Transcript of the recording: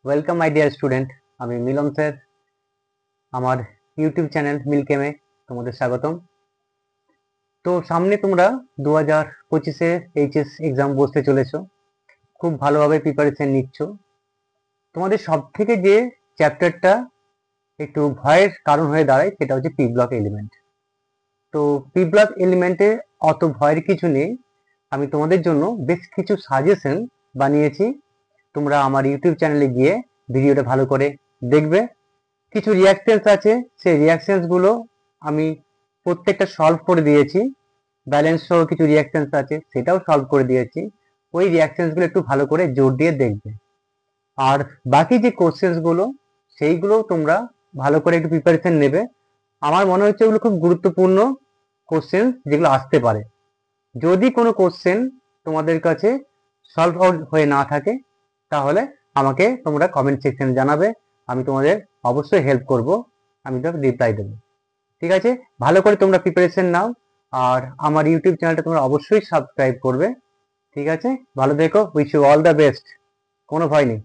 Welcome my dear student. আমি মিলন sir, আমার YouTube channel মিলকেমে তোমাদের স্বাগতম। তো সামনে তোমরা 2025-এ এইচএস এক্সাম বসতে চলেছো, খুব ভালোভাবে প্রিপারেশন নিচ্ছ। তোমাদের সব থেকে যে চ্যাপ্টারটা একটু ভয়ের কারণ হয়ে দাঁড়ায় সেটা হচ্ছে পি ব্লক এলিমেন্ট। তো পি ব্লক এলিমেন্টে অত ভয়ের কিছু নেই, আমি তোমাদের জন্য বেশ কিছু সাজেশন বানিয়েছি। তোমরা আমার ইউটিউব চ্যানেলে গিয়ে ভিডিওটা ভালো করে দেখবে। কিছু রিয়াকশনস আছে, সেই রিয়াকশনস গুলো আমি প্রত্যেকটা সলভ করে দিয়েছি। ব্যালেন্স সহ কিছু রিয়াকশনস আছে, সেটাও সলভ করে দিয়েছি। ওই রিয়াকশনস গুলো একটু ভালো করে জোর দিয়ে দেখবে। আর বাকি যে কোশ্চেন্স গুলো সেইগুলো তোমরা ভালো করে একটু প্রিপারেশন নেবে। আমার মনে হচ্ছে ওগুলো খুব গুরুত্বপূর্ণ কোশ্চেন যেগুলো আসতে পারে। যদি কোনো কোশ্চেন তোমাদের কাছে সলভ হয়ে না থাকে তাহলে আমাকে তোমরা কমেন্ট সেকশনে জানাবে, আমি তোমাদের অবশ্যই হেল্প করব, আমি তো রিপ্লাই দেবো। ঠিক আছে, ভালো করে তোমরা প্রিপারেশন নাও, আর আমার ইউটিউব চ্যানেলটা তোমরা অবশ্যই সাবস্ক্রাইব করবে। ঠিক আছে, ভালো থেকো, wish you all the best, কোনো ভয় নেই।